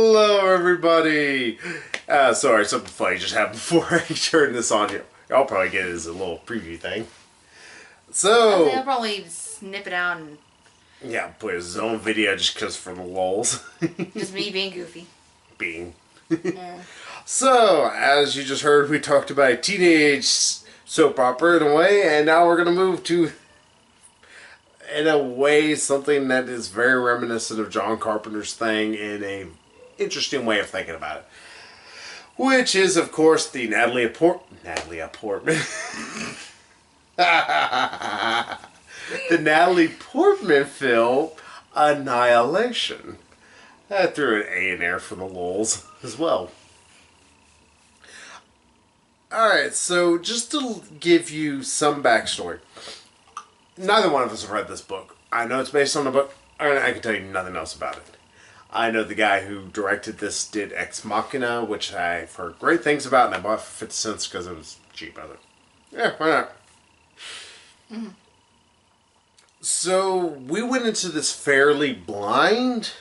Hello, everybody. Sorry, something funny just happened before I turned this on here. I'll probably get it as a little preview thing. So I'll probably snip it out and yeah, put his own video just because for the lulz. just me being goofy. So, as you just heard, we talked about a teenage soap opera in a way, and now we're gonna move to, in a way, something that is very reminiscent of John Carpenter's thing in a interesting way of thinking about it. Which is, of course, the Natalie Portman. The Natalie Portman film, Annihilation. I threw an A in there for the lulz as well. Alright, so just to give you some backstory. Neither one of us have read this book. I know it's based on a book, and I can tell you nothing else about it. I know the guy who directed this did Ex Machina, which I've heard great things about, and I bought it for 50 cents because it was cheap. I thought, yeah, why not? Mm-hmm. So, we went into this fairly blind,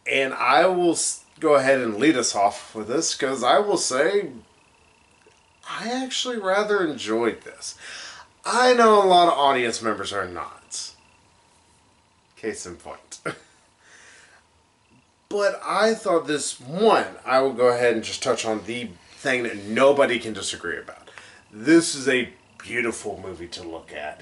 and I will go ahead and lead us off with this, because I will say, I actually rather enjoyed this. I know a lot of audience members are not. Case in point. But I thought this, one, I will go ahead and just touch on the thing that nobody can disagree about. This is a beautiful movie to look at.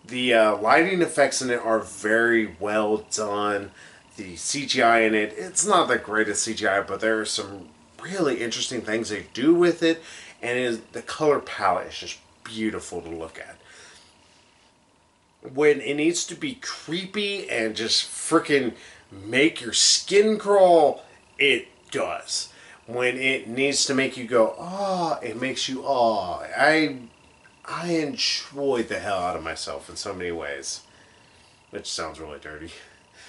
The lighting effects in it are very well done. The CGI in it, it's not the greatest CGI, but there are some really interesting things they do with it. And the color palette is just beautiful to look at. When it needs to be creepy and just freaking make your skin crawl, it does. When it needs to make you go, oh, it makes you, oh. I enjoyed the hell out of myself in so many ways. Which sounds really dirty.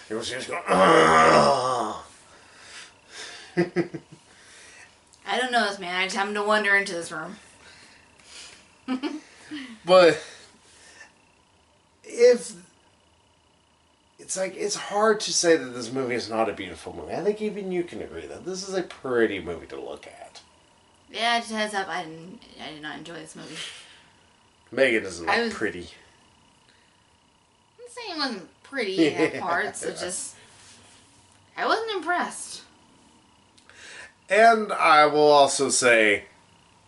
It was just going, oh. I don't know this man. I just happened to wander into this room. But if it's like, it's hard to say that this movie is not a beautiful movie. I think even you can agree that this is a pretty movie to look at. Yeah, just heads up, I did not enjoy this movie. Megan doesn't look pretty. I'm saying it wasn't pretty at parts. It just, I wasn't impressed. And I will also say,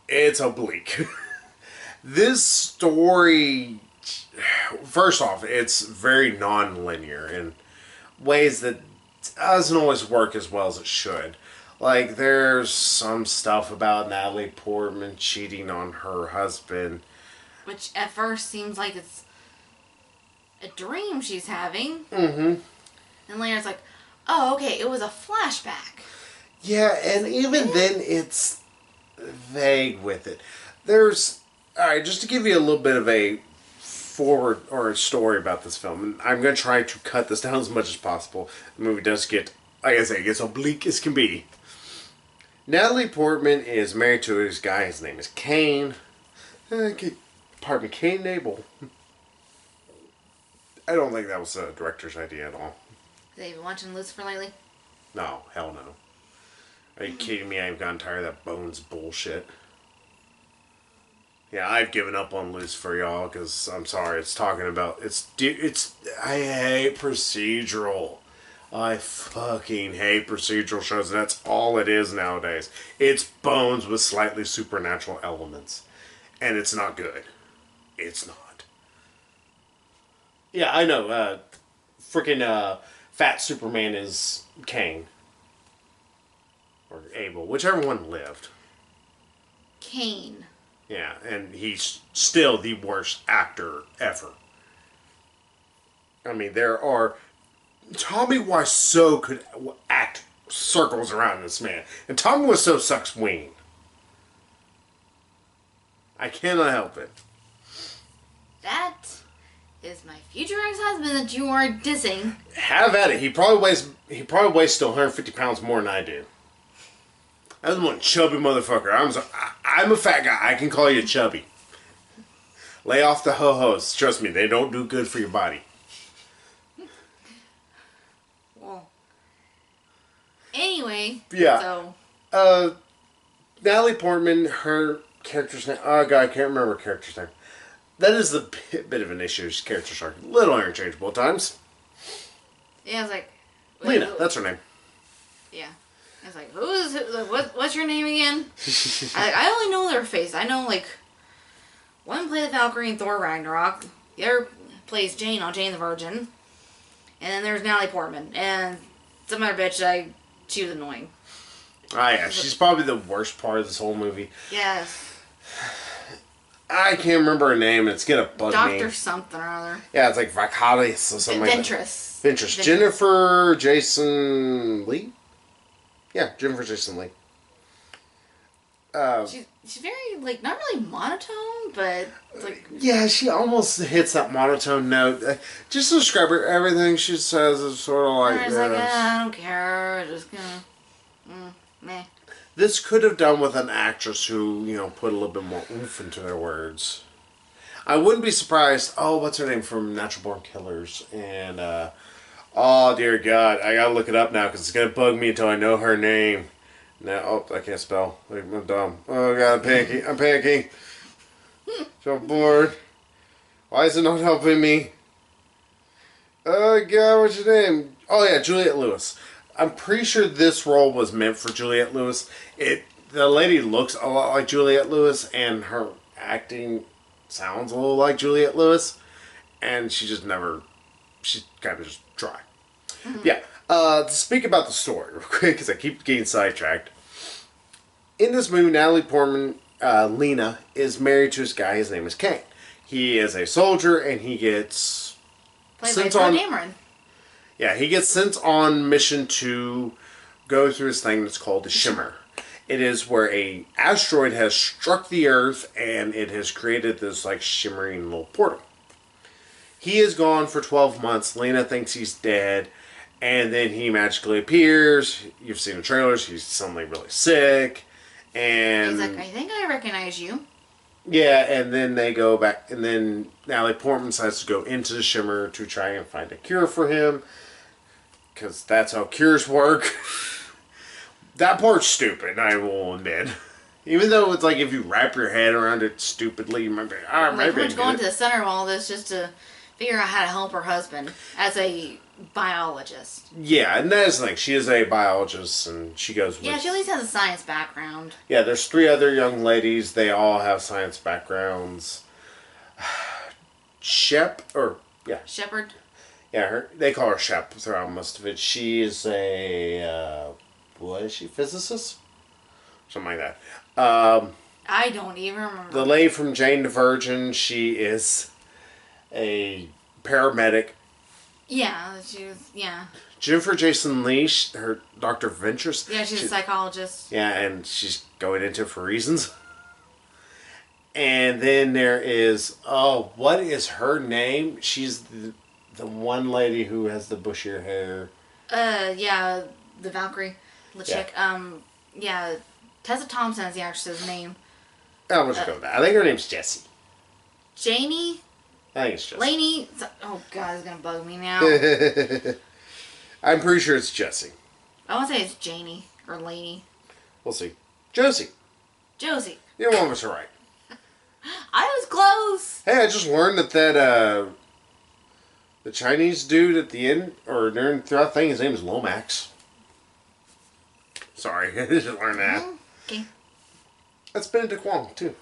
it's oblique. This story, first off, it's very non-linear in ways that doesn't always work as well as it should. Like, there's some stuff about Natalie Portman cheating on her husband. Which at first seems like it's a dream she's having. Mm-hmm. And later it's like, oh, okay, it was a flashback. Yeah, and even then it's vague with it. There's, alright, just to give you a little bit of a forward or a story about this film, and I'm going to try to cut this down as much as possible. The movie does get, like I say, it gets oblique as can be. Natalie Portman is married to this guy, his name is Cain. Cain Nabel. I don't think that was the director's idea at all. Have you been watching Lucifer lately? No, hell no. Are you kidding me? I've gotten tired of that Bones bullshit. Yeah, I've given up on Lucifer, y'all, because I'm sorry, it's talking about, I hate procedural. I fucking hate procedural shows, and that's all it is nowadays. It's Bones with slightly supernatural elements. And it's not good. It's not. Yeah, I know, freaking, Fat Superman is Cain. Or Abel, whichever one lived. Cain. Yeah, and he's still the worst actor ever. I mean, there are... Tommy Wiseau could act circles around this man. And Tommy Wiseau sucks ween. I cannot help it. That is my future ex-husband that you are dissing. Have at it. He probably weighs still 150 pounds more than I do. I'm one chubby motherfucker. I'm a fat guy. I can call you chubby. Lay off the ho-hos. Trust me, they don't do good for your body. Well, anyway. anyway. Yeah. So. Natalie Portman, her character's name. Oh god, I can't remember her character's name. That is the bit of an issue. His characters are a little interchangeable at times. Yeah, I was like. Lena, that's her name. Yeah. I was like, what's your name again? I only know their face. I know, like, one played the Valkyrie in Thor Ragnarok. The other plays Jane on Jane the Virgin. And then there's Natalie Portman. And some other bitch, she was annoying. Ah, yeah. She's probably the worst part of this whole movie. Yes. I can't remember her name. It's going to bug me. Dr. something or other. Yeah, it's like Vicalis or something like that. Ventress. Jennifer Jason Leigh? Yeah, Jennifer Jason Leigh. She's very, like, not really monotone, but, like... Yeah, she almost hits that monotone note. Just to describe her, everything she says is sort of like... I was like, I don't care, just gonna... meh. This could have done with an actress who, put a little bit more oomph into their words. I wouldn't be surprised... Oh, what's her name from Natural Born Killers? And, oh, dear God. I gotta look it up now, because it's gonna bug me until I know her name. Now, I can't spell. I'm dumb. Oh god, I'm panicking. So bored. Why is it not helping me? Oh god, what's your name? Oh yeah, Juliette Lewis. I'm pretty sure this role was meant for Juliette Lewis. The lady looks a lot like Juliette Lewis, and her acting sounds a little like Juliette Lewis, and she's kind of just dry. Mm-hmm. Yeah. To speak about the story real quick, because I keep getting sidetracked. In this movie, Natalie Portman, Lena, is married to this guy. His name is Kane. He is a soldier, and he gets sent on. Yeah, he gets sent on mission to go through this thing that's called the Shimmer. It is where a asteroid has struck the Earth, and it has created this like shimmering little portal. He is gone for 12 months. Lena thinks he's dead. And then he magically appears. You've seen the trailers. He's suddenly really sick. And he's like, I think I recognize you. Yeah, and then they go back. And then Natalie Portman decides to go into the Shimmer to try and find a cure for him. Because that's how cures work. That part's stupid, I will admit. Even though it's like if you wrap your head around it stupidly, you might be maybe I'm going to the center of all this just to figure out how to help her husband as a biologist. Yeah, and that is the thing. She is a biologist, and she goes with... Yeah, she at least has a science background. Yeah, there's 3 other young ladies. They all have science backgrounds. Shepherd. Yeah, they call her Shep throughout most of it. She is a... what is she? Physicist? Something like that. I don't even remember. The lady from Jane the Virgin, she is a paramedic. Yeah, she was, yeah. Jennifer Jason Leigh, her Dr. Ventress. Yeah, she's a psychologist. Yeah, and she's going into it for reasons. And then there is, what is her name? She's the one lady who has the bushier hair. Yeah, the Valkyrie. The chick. Yeah, Tessa Thompson is the actress's name. We'll just go with that. I think her name's Jessie. Janie? I think it's Jessie. Lainey? Oh, God, it's going to bug me now. I'm pretty sure it's Jessie. I want to say it's Janie or Lainey. We'll see. Josie. Neither one of us are right. I was close. Hey, I just learned that the Chinese dude at the end, or throughout the thing, his name is Lomax. Sorry, I just learned that. Okay. That's Benedict Wong, too.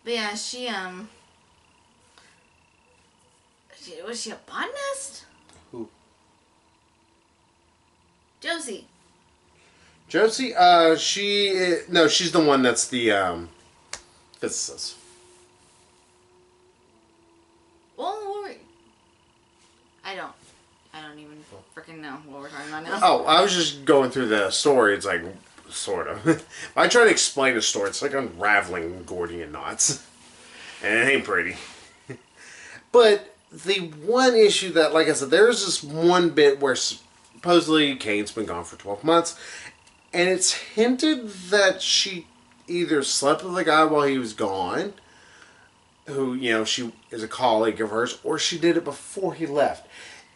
But yeah, was she a botanist? Who? Josie. She's the one that's the, physicist. Well, I don't even freaking know what we're talking about now. Oh, I was just going through the story. It's like, sort of. I try to explain the story. It's like unraveling Gordian knots. And it ain't pretty. But the one issue that, like I said, there's this one bit where supposedly Kane's been gone for 12 months. And it's hinted that she either slept with the guy while he was gone, who, she is a colleague of hers, or she did it before he left.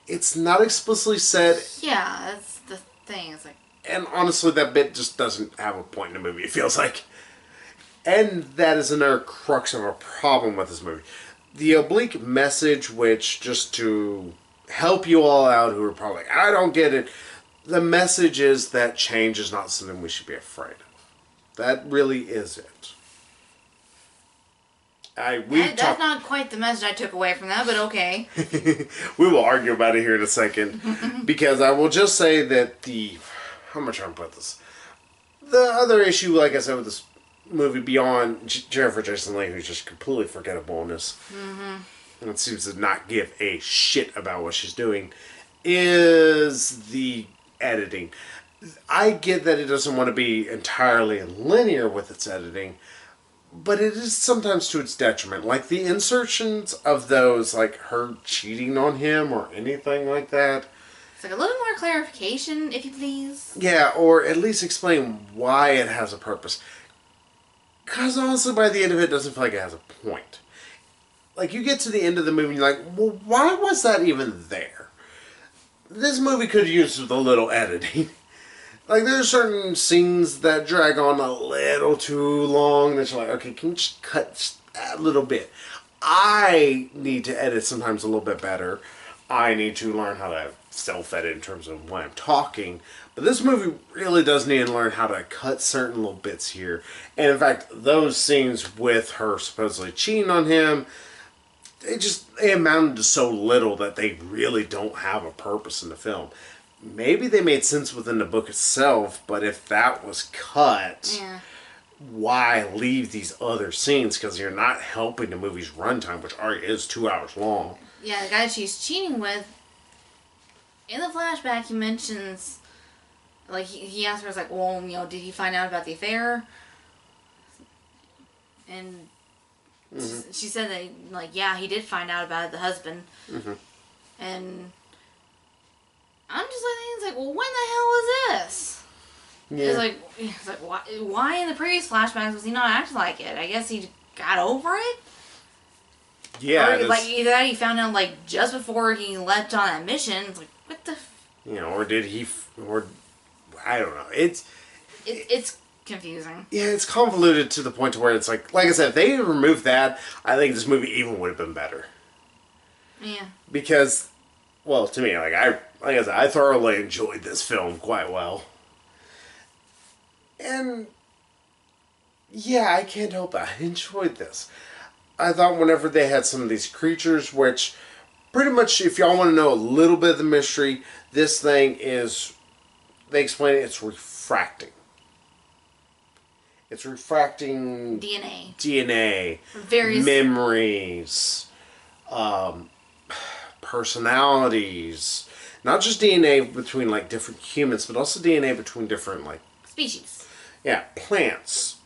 It's not explicitly said. Yeah, that's the thing. It's like, And honestly, that bit just doesn't have a point in the movie, it feels like. And that is another crux of a problem with this movie. The oblique message, which, just to help you all out who are probably like, I don't get it, the message is that change is not something we should be afraid of. That really is it. That's not quite the message I took away from that, but okay. We will argue about it here in a second. Because I will just say that how am I trying to put this? The other issue, like I said, with this movie, beyond Jennifer Jason Leigh, who's just completely forgettable in this, and it seems to not give a shit about what she's doing, is the editing. I get that it doesn't want to be entirely linear with its editing, but it is sometimes to its detriment. Like the insertions of those, like her cheating on him or anything like that. It's like a little more clarification, if you please. Yeah, or at least explain why it has a purpose. Because honestly, by the end of it, it doesn't feel like it has a point. Like, you get to the end of the movie and you're like, well, why was that even there? This movie could use with a little editing. Like, there are certain scenes that drag on a little too long. That you're like, okay, can you just cut just a little bit? I need to edit sometimes a little bit better. I need to learn how to self-edit in terms of when I'm talking. But this movie really does need to learn how to cut certain little bits here. And in fact, those scenes with her supposedly cheating on him, they amounted to so little that they really don't have a purpose in the film. Maybe they made sense within the book itself, but if that was cut, why leave these other scenes? Because you're not helping the movie's runtime, which already is 2 hours long. Yeah, the guy she's cheating with, in the flashback, he mentions, like, he asks her, like, well, did he find out about the affair? And she said that, like, yeah, he did find out about it, the husband. And I'm just like, well, when the hell was this? Yeah. It's like, why in the previous flashbacks was he not acting like it? I guess he got over it? Yeah. Or, like, either that he found out, like, just before he left on that mission. It's like, what the... or did he... Or... I don't know. It's confusing. Yeah, it's convoluted to the point to where it's like I said, if they had removed that, I think this movie even would have been better. Yeah. Because, well, to me, like I said, I thoroughly enjoyed this film quite well. And, yeah, I can't help it. I enjoyed this. I thought whenever they had some of these creatures, which pretty much, if y'all want to know a little bit of the mystery, this thing is, they explain it, it's refracting. It's refracting DNA, various memories, personalities. Not just DNA between like different humans, but also DNA between different like species. Yeah, plants,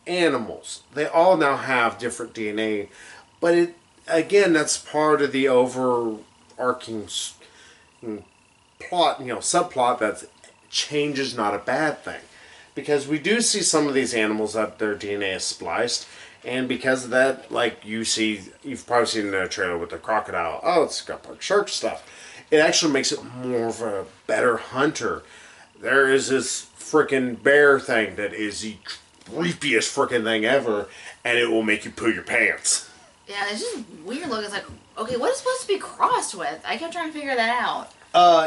animals. They all now have different DNA, but it again that's part of the overarching plot, subplot that change is not a bad thing. Because we do see some of these animals that their DNA is spliced, and because of that, like you've probably seen the trailer with the crocodile. Oh, it's got like shark stuff. It actually makes it more of a better hunter. There is this freaking bear thing that is the creepiest freaking thing ever, and it will make you poo your pants. Yeah, it's just weird looking. It's like, okay, what is supposed to be crossed with? I kept trying to figure that out.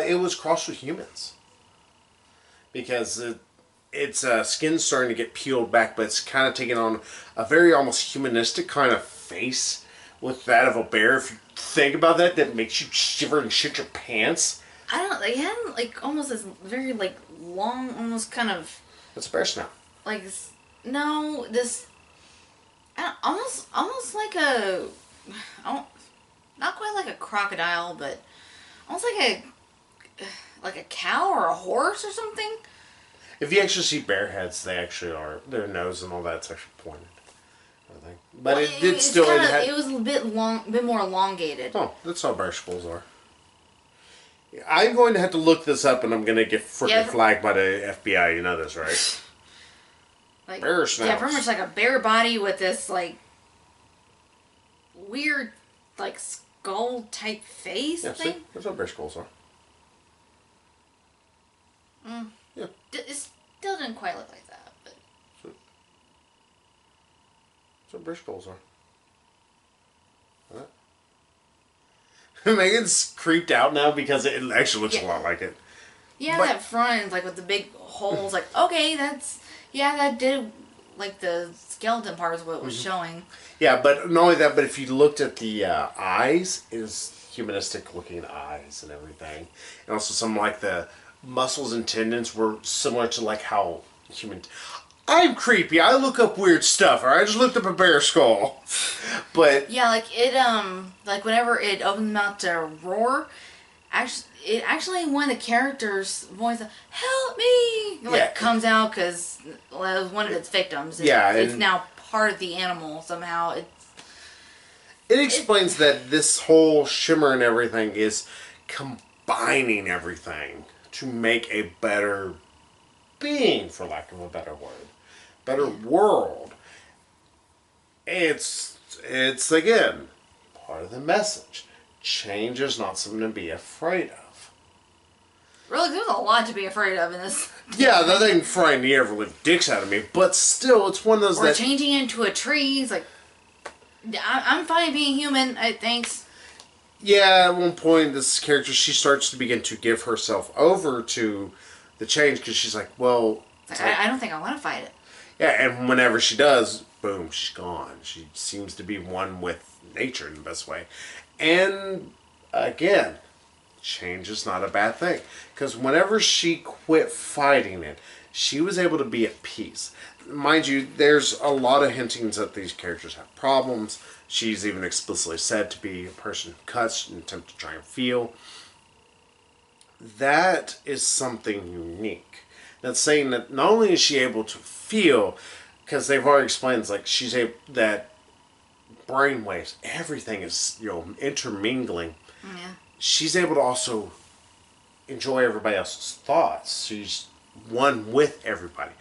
It was crossed with humans. Because its skin's starting to get peeled back, but it's kind of taking on a very almost humanistic kind of face with that of a bear. If you think about that, that makes you shiver and shit your pants. I don't know. They had like almost this very like long, almost kind of. It's a bear snout. Like no, this. Almost like a. Not quite like a crocodile, but almost like a cow or a horse or something. If you actually see bear heads, they actually are. Their nose and all that's actually pointed. I think. But well, it did still. It was a bit more elongated. Oh, that's how bear skulls are. I'm going to have to look this up, and I'm going to get freaking flagged by the FBI. You know this, right? Like, bear snouts. Yeah, pretty much like a bear body with this like weird like skull type face thing. See? That's what bear skulls are. Yeah. quite look like that, but That's what bridge goals are. What? Megan's creeped out now because it actually looks a lot like it. yeah, But- that front, like with the big holes, like okay, that did like the skeleton part is what it was showing. Yeah, but not only that, but if you looked at the eyes, it is humanistic looking eyes and everything. And also some like the muscles and tendons were similar to like how human... I'm creepy. I look up weird stuff, or I just looked up a bear skull. But Yeah, like it like whenever it opens mouth to roar, actually one of the characters' voice, "Help me!" like comes out because it was one of its victims. It's now part of the animal somehow. it explains that this whole shimmer and everything is combining everything to make a better being, for lack of a better word, better world. It's again part of the message. Change is not something to be afraid of. Really, there's a lot to be afraid of in this. Yeah, that thing frightened the ever living dicks out of me, but still, it's one of those Or that changing into a tree. It's like, I'm fine being human. Thanks. yeah. At one point, this character she starts to begin to give herself over to the change because she's like, well, I don't think I want to fight it. yeah, and whenever she does, boom, she's gone. She seems to be one with nature in the best way. And again, change is not a bad thing. Because whenever she quit fighting it, she was able to be at peace. Mind you, there's a lot of hintings that these characters have problems. She's even explicitly said to be a person who cuts and attempt to try and feel. That is something unique. That's saying that not only is she able to feel, because they've already explained, like she's able that brainwaves, everything is intermingling. Yeah. She's able to also enjoy everybody else's thoughts. She's one with everybody,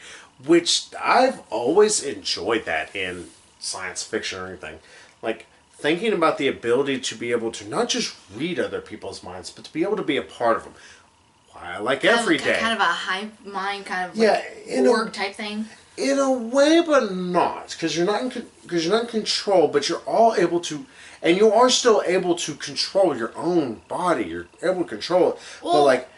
which I've always enjoyed that in science fiction or anything. Like thinking about the ability to be able to not just read other people's minds, but to be able to be a part of them. Why I like every day. Kind of a hive mind, kind of Yeah, like org type thing. In a way, but not, because you're not in control. But you're all able to, and you are still able to control your own body. You're able to control it, but like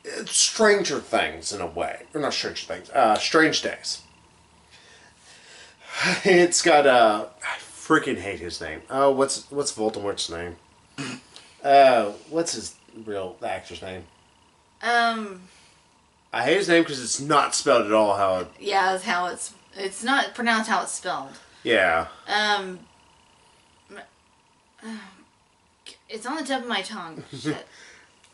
it's Stranger Things in a way, or not Stranger Things. Strange Days. It's got I freaking hate his name. Oh, what's Voldemort's name? What's his real actor's name? I hate his name because it's not spelled at all how it... Yeah, that's how it's not pronounced how it's spelled. Yeah. It's on the tip of my tongue. Shit.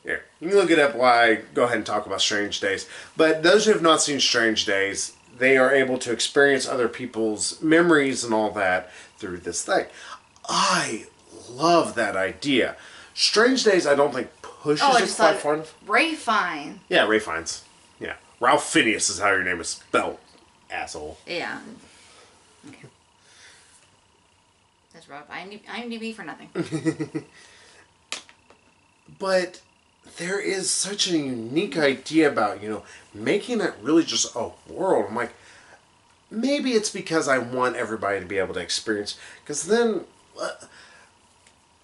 Yeah. You can look it up while I go ahead and talk about Strange Days. But those who have not seen Strange Days, they are able to experience other people's memories and all that through this thing. I love that idea. Strange Days, I don't think pushes it quite far enough. Ray Fine. Yeah, Ray Fiennes. Yeah. Ralph Phineas is how your name is spelled, asshole. Yeah. Okay. That's rough. IMDb for nothing. But there is such a unique idea about, making it really just a world. I'm like, maybe it's because I want everybody to be able to experience, because then...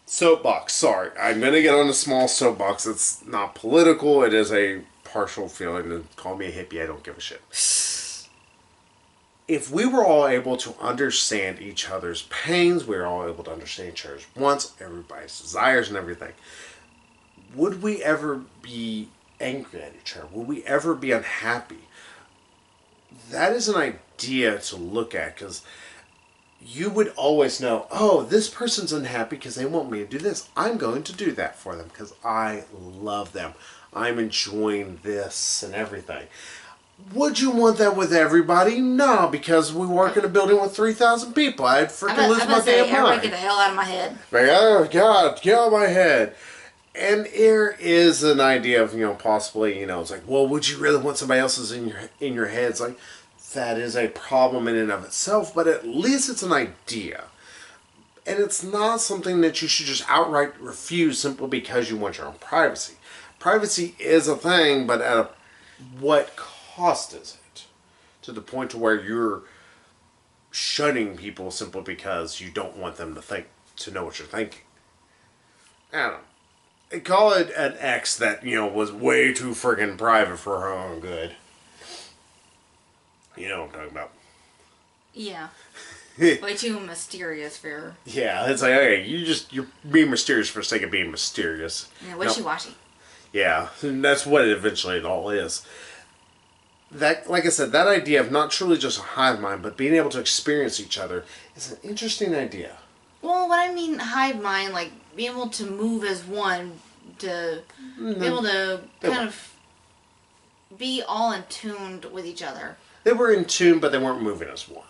soapbox, sorry. I'm going to get on a small soapbox. It's not political. It is a partial feeling. And call me a hippie. I don't give a shit. If we were all able to understand each other's pains, we were all able to understand each other's wants, everybody's desires and everything, would we ever be angry at each other? Would we ever be unhappy? That is an idea to look at, because you would always know, oh, this person's unhappy because they want me to do this. I'm going to do that for them because I love them. I'm enjoying this and everything. Would you want that with everybody? No, because we work in a building with 3,000 people. I'd freaking lose my damn mind. Everybody get the hell out of my head. Like, oh, God, get out of my head. And there is an idea of, possibly, it's like, well, would you really want somebody else's in your head? It's like, that is a problem in and of itself, but at least it's an idea. And it's not something that you should just outright refuse simply because you want your own privacy. Privacy is a thing, but at what cost is it? to the point to where you're shunning people simply because you don't want them to know what you're thinking. I don't know. They call it an ex that, was way too friggin' private for her own good. You know what I'm talking about. Yeah. Way too mysterious for her. Yeah, it's like, okay, you're being mysterious for the sake of being mysterious. Yeah, wishy-washy. Yeah, and that's what it all is. That, like I said, that idea of not truly just a hive mind, but being able to experience each other is an interesting idea. Well, what I mean hive mind, like being able to move as one, to be able to kind of be all in tuned with each other. They were in tune, but they weren't moving as one.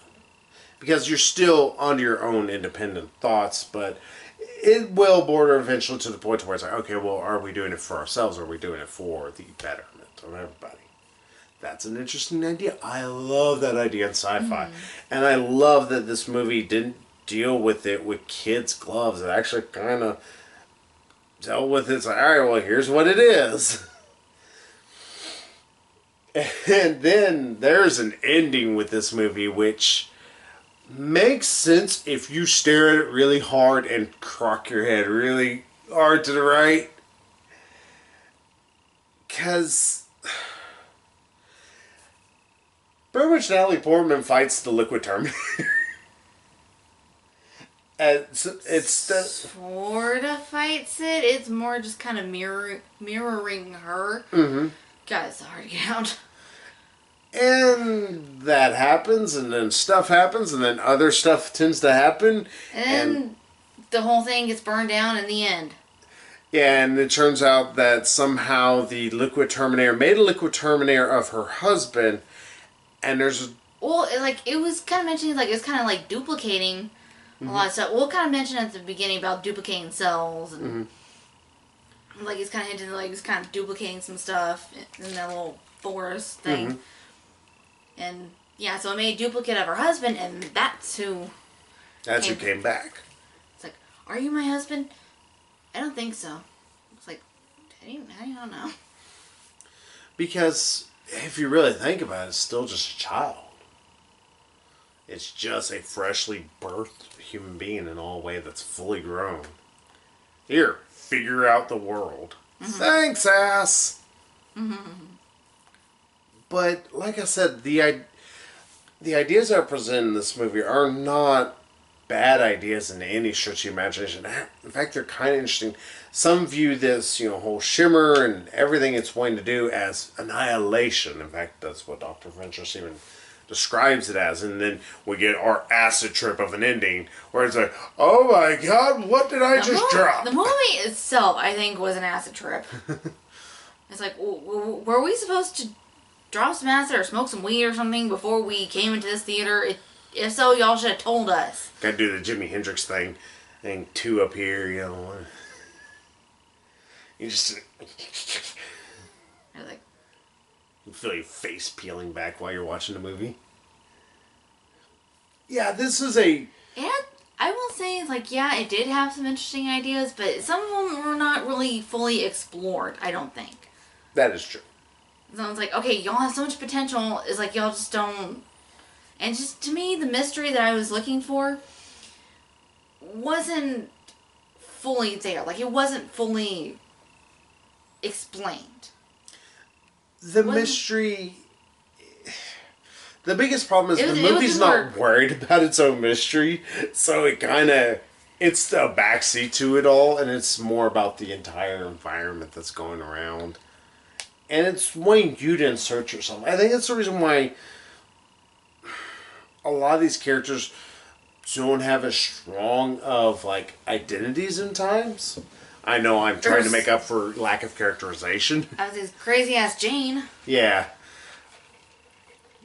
Because you're still on your own independent thoughts, but it will border eventually to the point where it's like, okay, well, are we doing it for ourselves or are we doing it for the betterment of everybody? That's an interesting idea. I love that idea in sci-fi. And I love that this movie didn't deal with it with kids' gloves. It actually kind of dealt with it. It's like, all right, well, here's what it is. And then there's an ending with this movie which makes sense if you stare at it really hard and crock your head really hard to the right. Because pretty much Natalie Portman fights the Liquid Terminator. It's the sort of fights it. It's more just kind of mirroring her. Mm-hmm. God, it's hard to get out. And that happens, and then stuff happens, and then other stuff tends to happen. And the whole thing gets burned down in the end. Yeah, and it turns out that somehow the Liquid Terminator made a Liquid Terminator of her husband, and there's... Well, it was kind of mentioning, it was kind of duplicating a lot of stuff. We'll kind of mention at the beginning about duplicating cells, and it's kind of hinting that it's kind of duplicating some stuff in that little forest thing. And yeah, so it made a duplicate of her husband, and that's who came back. It's like, are you my husband? I don't think so. It's like, how do you know? Because if you really think about it, it's still just a child. It's just a freshly birthed human being in all way that's fully grown. Here, figure out the world. Thanks, ass! But, like I said, the ideas that are presented in this movie are not bad ideas in any stretch of the imagination. In fact, they're kind of interesting. Some view this, whole shimmer and everything it's wanting to do as annihilation. In fact, that's what Dr. Ventress even describes it as. And then we get our acid trip of an ending where it's like, oh my god, what did I just drop? The movie itself, I think, was an acid trip. It's like, were we supposed to drop some acid or smoke some weed or something before we came into this theater? If so, y'all should have told us. Gotta do the Jimi Hendrix thing. Thing 2 up here, You just... You feel your face peeling back while you're watching the movie. Yeah, this is a... And I will say, it did have some interesting ideas, but some of them were not really fully explored, I don't think. That is true. So it's like, okay, y'all have so much potential. It's like y'all just don't... And just, to me, the mystery that I was looking for wasn't fully there. It wasn't fully explained. The mystery... The biggest problem is the movie's not worried about its own mystery, so it kind of... It's the backseat to it all, and it's more about the entire environment that's going around. And it's wanting you to insert yourself. I think that's the reason why a lot of these characters don't have as strong of, identities in times. I know I'm trying to make up for lack of characterization. I was this crazy-ass Jane. Yeah.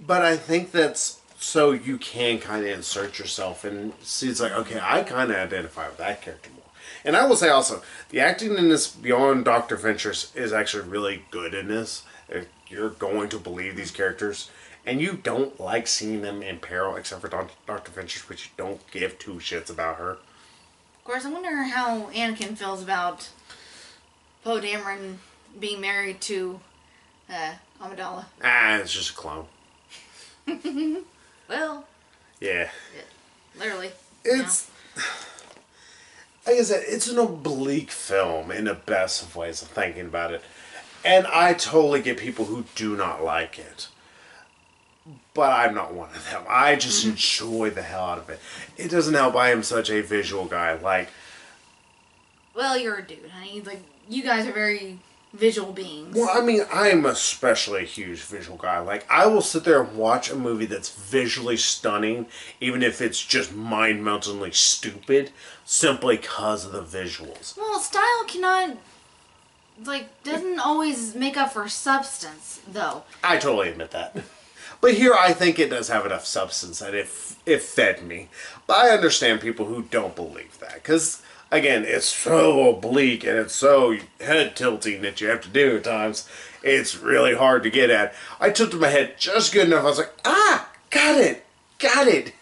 But I think that's so you can kind of insert yourself and see, it's like, okay, I kind of identify with that character more. And I will say also, the acting in this beyond Dr. Ventress is actually really good in this. You're going to believe these characters. And you don't like seeing them in peril, except for Dr. Ventress, which you don't give two shits about her. Of course, I wonder how Anakin feels about Poe Dameron being married to Amidala. It's just a clone. Well. Yeah. Literally. It's... Like I said, it's an oblique film in the best of ways of thinking about it. And I totally get people who do not like it. But I'm not one of them. I just enjoy the hell out of it. It doesn't help I am such a visual guy. Like... Well, you're a dude, honey. Like, you guys are very visual beings. Well, I mean, I'm especially a huge visual guy. Like, I will sit there and watch a movie that's visually stunning, even if it's just mind-meltingly stupid, simply because of the visuals. Well, style cannot, doesn't always make up for substance, though. I totally admit that. But here, I think it does have enough substance that it fed me. But I understand people who don't believe that, because... Again, it's so oblique and it's so head tilting that you have to do at times. It's really hard to get at. I tilted my head just good enough. I was like, got it.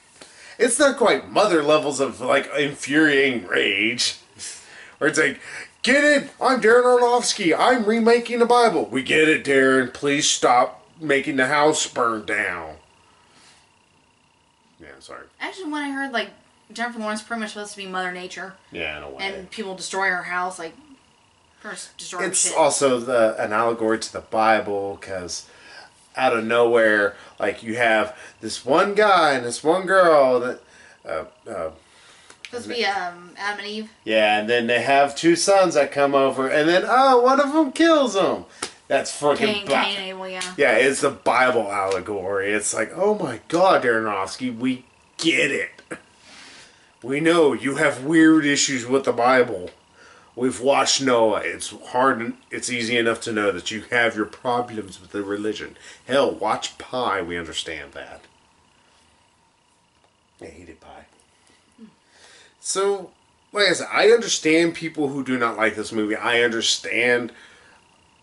It's not quite Mother levels of, like, infuriating rage. Where it's like, get it? I'm Darren Aronofsky. I'm remaking the Bible. We get it, Darren. Please stop making the house burn down. Yeah, sorry. Actually, when I heard, Jennifer Lawrence pretty much supposed to be Mother Nature. Yeah, in a way. And people destroy her house, destroy her shit. It's also an allegory to the Bible, because out of nowhere, you have this one guy and this one girl that... supposed to be Adam and Eve. Yeah, and then they have two sons that come over, and then, one of them kills them. That's fucking... Cain and Abel, yeah. Yeah, it's the Bible allegory. It's like, oh my god, Darren Aronofsky, we get it. We know you have weird issues with the Bible. We've watched Noah. It's easy enough to know that you have your problems with the religion. Hell, watch Pi. We understand that. Yeah, he did Pi. So, like I said, I understand people who do not like this movie. I understand.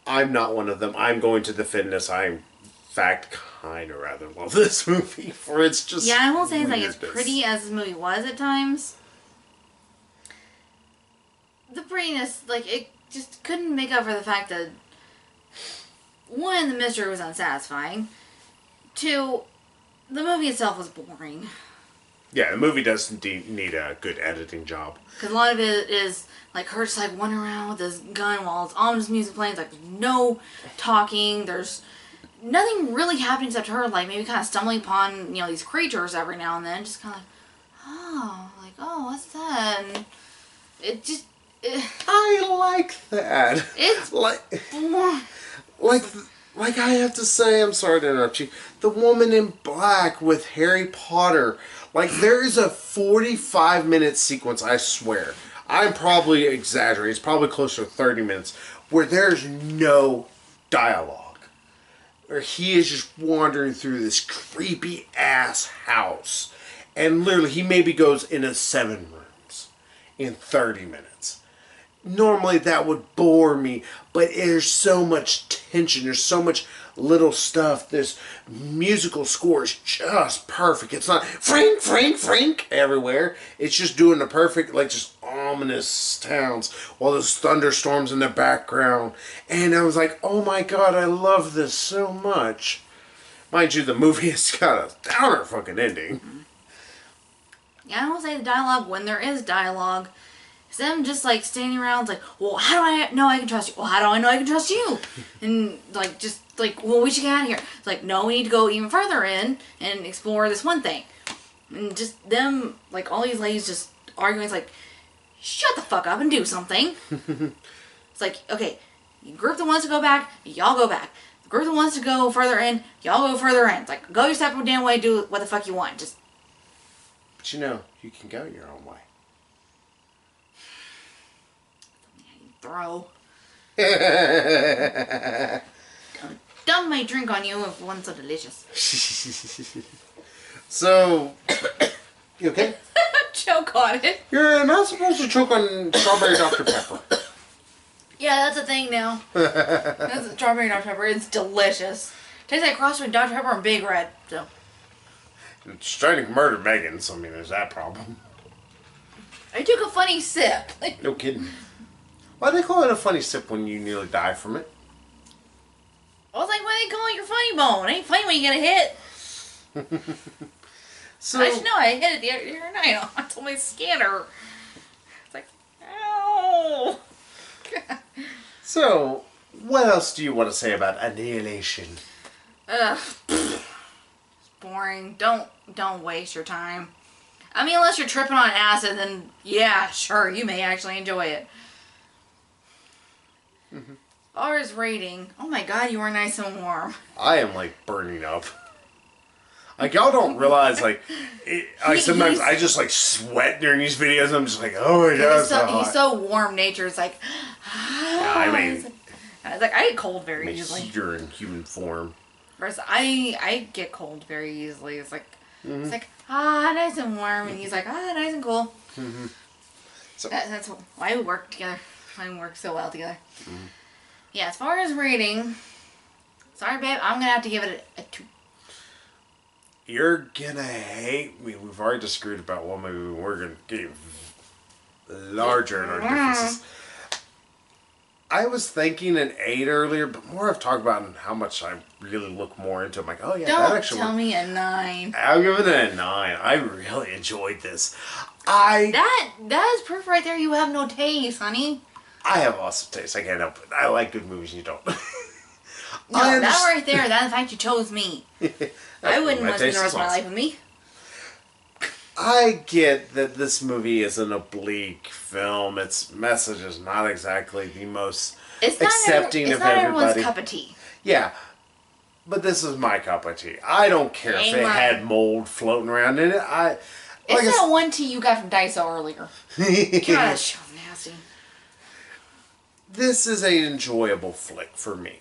I'm not one of them. I'm going to defend this. In fact, kind of rather love this movie for its just... Yeah, I will say, as pretty as this movie was at times, the prettiness, it just couldn't make up for the fact that, one, the mystery was unsatisfying, two, the movie itself was boring. Yeah, the movie does need a good editing job. Because a lot of it is, her just, wandering around with this gun while it's ominous music playing. It's no talking, there's... nothing really happening except her, maybe kind of stumbling upon, these creatures every now and then. Just kind of oh, what's that? And it just... I like that. It's... Like I have to say, I'm sorry to interrupt you, the woman in black with Harry Potter. There is a 45-minute sequence, I swear. I'm probably exaggerating. It's probably closer to 30 minutes, where there's no dialogue. Where he is just wandering through this creepy ass house. And literally, he maybe goes into 7 rooms in 30 minutes. Normally, that would bore me, but there's so much tension. There's so much little stuff. This musical score is just perfect. It's not frank, frank, frank everywhere. It's just doing the perfect, just ominous sounds while there's thunderstorms in the background. And I was like, oh my god, I love this so much. Mind you, the movie has got a downer fucking ending. Yeah, I will say the dialogue, when there is dialogue, is them just standing around, well, how do I know I can trust you? Well, how do I know I can trust you? And well, we should get out of here. It's no, we need to go even further in and explore this one thing. And just them, all these ladies just arguing. It's shut the fuck up and do something. It's okay, group that wants to go back, y'all go back. The group that wants to go further in, y'all go further in. It's go your separate damn way, do what the fuck you want. Just. But you can go your own way. Throw. Dump my drink on you if one's so delicious. So, you okay? Choke on it. You're not supposed to choke on strawberry Dr. Pepper. Yeah, that's a thing now. That's a strawberry Dr. Pepper. It's delicious. Tastes like cross between Dr. Pepper and Big Red. So. It's trying to murder Megan, so there's that problem. I took a funny sip. No kidding. Why do they call it a funny sip when you nearly die from it? I was why they call it your funny bone? It ain't funny when you get a hit. So, I just know I hit it the other night. I told my scanner. It's like, ow. so, what else do you want to say about Annihilation? Ugh. It's boring. Don't waste your time. I mean, unless you're tripping on acid, then yeah, sure, you may actually enjoy it. As far as rating, oh my god, you are nice and warm. I am like burning up. Like y'all don't realize, like sometimes I just like sweat during these videos. I'm just like, oh my god, He's so warm natured. It's like, I mean, it's like I get cold very easily. Heater in human form. Whereas I get cold very easily. It's like nice and warm, and he's like nice and cool. So that's why we work together. Why we work so well together. Yeah, as far as rating, sorry babe, I'm gonna have to give it a 2. You're gonna hate me. We've already disagreed about one movie. We're gonna get larger in our differences. I was thinking an 8 earlier, but more I've talked about how much I really look more into it. I'm like, oh yeah, that actually Don't tell me a 9. I'll give it a 9. I really enjoyed this. That is proof right there. You have no taste, honey. I have awesome taste. I can't help it. I like good movies and you don't. No, that right there, that's the fact you chose me. I wouldn't want to spend the rest of my life with me. I get that this movie is an oblique film. Its message is not exactly the most accepting of everybody. It's not everyone's cup of tea. Yeah, but this is my cup of tea. I don't care if it had mold floating around in it. It's that one tea you got from Daiso earlier. God, that show's nasty. This is an enjoyable flick for me.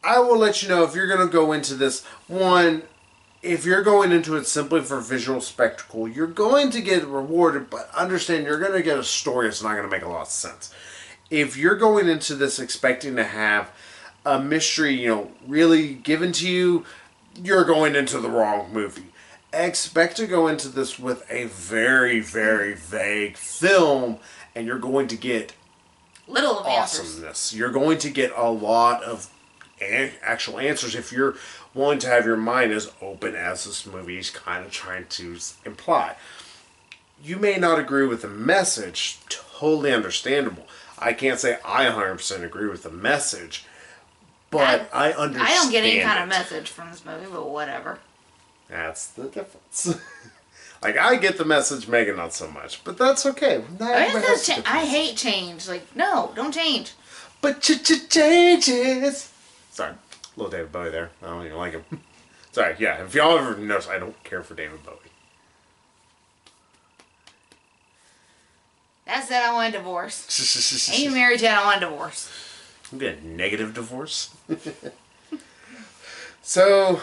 I will let you know if you're going to go into this, one, if you're going into it simply for visual spectacle, you're going to get rewarded, but understand you're going to get a story that's not going to make a lot of sense. If you're going into this expecting to have a mystery, really given to you, you're going into the wrong movie. Expect to go into this with a very, very vague film, and you're going to get little of awesomeness. Answers. You're going to get a lot of actual answers if you're willing to have your mind as open as this movie is kind of trying to imply. You may not agree with the message, totally understandable. I can't say I 100% agree with the message, but I understand. I don't get any kind of message from this movie, but whatever. That's the difference. Like, I get the message, Megan not so much, but that's okay. I hate change. Like, no, don't change. But changes. Sorry, little David Bowie there. I don't even like him. Sorry, yeah. If y'all ever notice, I don't care for David Bowie. That said, I want a divorce. Ain't you married yet? I want a divorce. Be a negative divorce. So,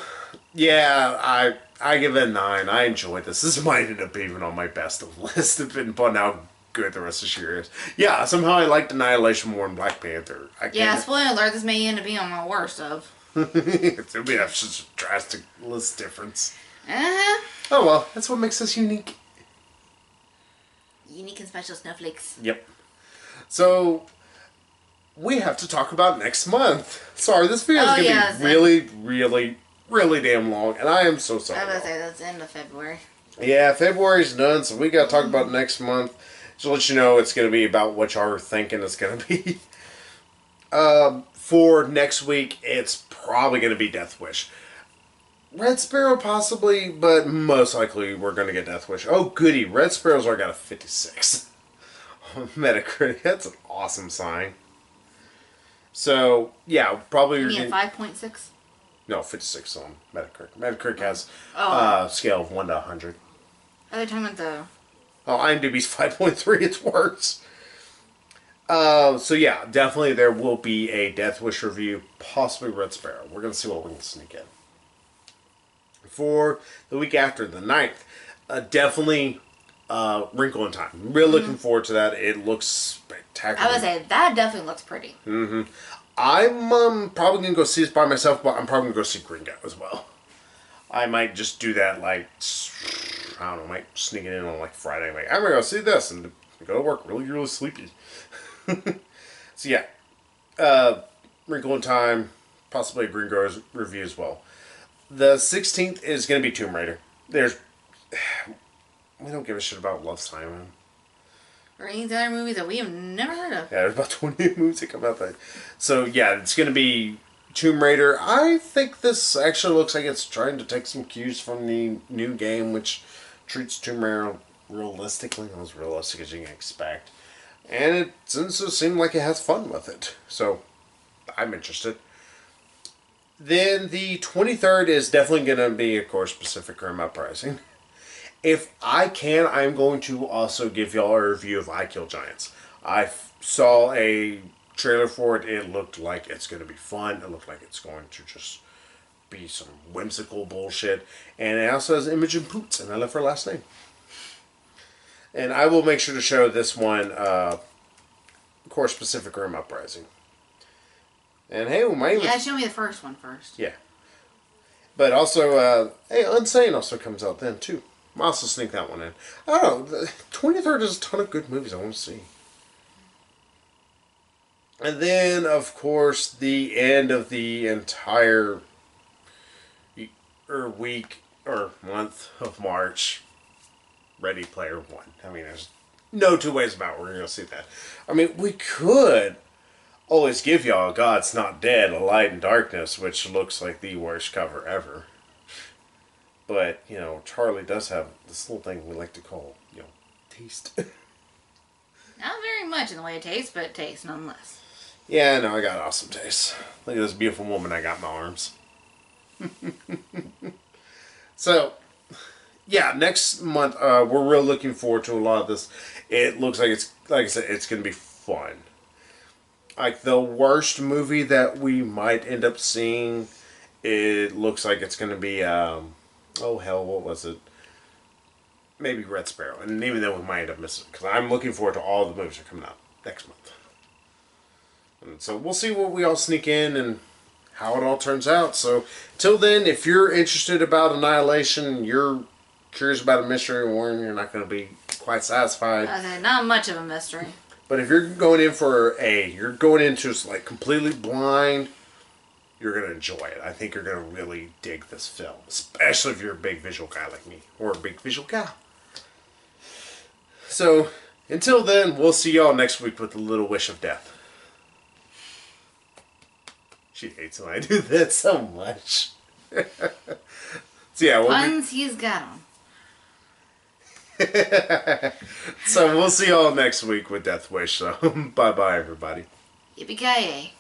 yeah, I give it a 9. I enjoyed this. This might end up being on my best of list, depending upon how good the rest of the year is. Yeah, somehow I liked Annihilation more than Black Panther. Spoiler alert, this may end up being on my worst of. It'll be such a drastic list difference. Uh-huh. Oh well, that's what makes us unique. Unique and special snowflakes. Yep. So, we have to talk about next month. Sorry, this video is going to be really, really, really damn long, and I am so sorry. I was going to say, that's the end of February. Yeah, February's done, so we got to talk about next month. Just let you know it's going to be about what y'all are thinking it's going to be. For next week, it's probably going to be Death Wish. Red Sparrow possibly, but most likely we're going to get Death Wish. Oh, goody. Red Sparrow's already got a 56 on Metacritic. That's an awesome sign. So, yeah, probably... You mean 5.6? No, 56 on Metacritic. Metacritic has a scale of 1 to 100. Other time at the... Oh, IMDb's 5.3. It's worse. So, yeah, definitely there will be a Death Wish review, possibly Red Sparrow. We're going to see what we can sneak in. For the week after, the 9th, definitely Wrinkle in Time. Really looking forward to that. It looks spectacular. I would say, that definitely looks pretty. Mm-hmm. I'm probably going to go see this by myself, but I'm probably going to go see Gringo as well. I might just do that, like, I don't know, might sneak it in on, like, Friday. Like, I'm going to go see this and go to work really, really sleepy. So, yeah. Wrinkle in Time, possibly a Gringo review as well. The 16th is going to be Tomb Raider. We don't give a shit about Love, Simon. Or any other movies that we have never heard of. Yeah, there's about 20 movies that come out that. So, yeah, it's going to be Tomb Raider. I think this actually looks like it's trying to take some cues from the new game, which treats Tomb Raider realistically, not as realistic as you can expect. And it seems to seem like it has fun with it. So, I'm interested. Then the 23rd is definitely going to be, of course, Pacific Rim Uprising. If I can, I'm going to also give y'all a review of I Kill Giants. I saw a trailer for it. It looked like it's going to be fun. It looked like it's going to just be some whimsical bullshit. And it also has Imogen Poots, and I love her last name. And I will make sure to show this one, of course, Pacific Rim Uprising. And hey, show me the first one first. Yeah. But also, hey, Unsane also comes out then, too. I'll also sneak that one in. I don't know. The 23rd is a ton of good movies I want to see. And then, of course, the end of the entire week or month of March, Ready Player One. I mean, there's no two ways about it. We're going to see that. I mean, we could always give y'all God's Not Dead, A Light in Darkness, which looks like the worst cover ever. But, you know, Charlie does have this little thing we like to call, you know, taste. Not very much in the way of taste, but taste nonetheless. Yeah, no, I got awesome taste. Look at this beautiful woman I got in my arms. So, yeah, next month, we're really looking forward to a lot of this. It looks like it's, like I said, it's going to be fun. Like, the worst movie that we might end up seeing, it looks like it's going to be, oh hell, what was it? Maybe Red Sparrow. And even then we might end up missing it. Because I'm looking forward to all the movies that are coming out next month. And so we'll see what we all sneak in and how it all turns out. So, till then, if you're interested about Annihilation, you're curious about a mystery, Warren, you're not going to be quite satisfied. Not much of a mystery. But if you're going in you're going into like completely blind, you're going to enjoy it. I think you're going to really dig this film. Especially if you're a big visual guy like me. Or a big visual gal. So, until then, we'll see y'all next week with A Little Wish of Death. She hates when I do that so much. So yeah, Puns he's got them. So we'll see y'all next week with Death Wish. So, bye-bye, everybody. Yippee-ki-yay.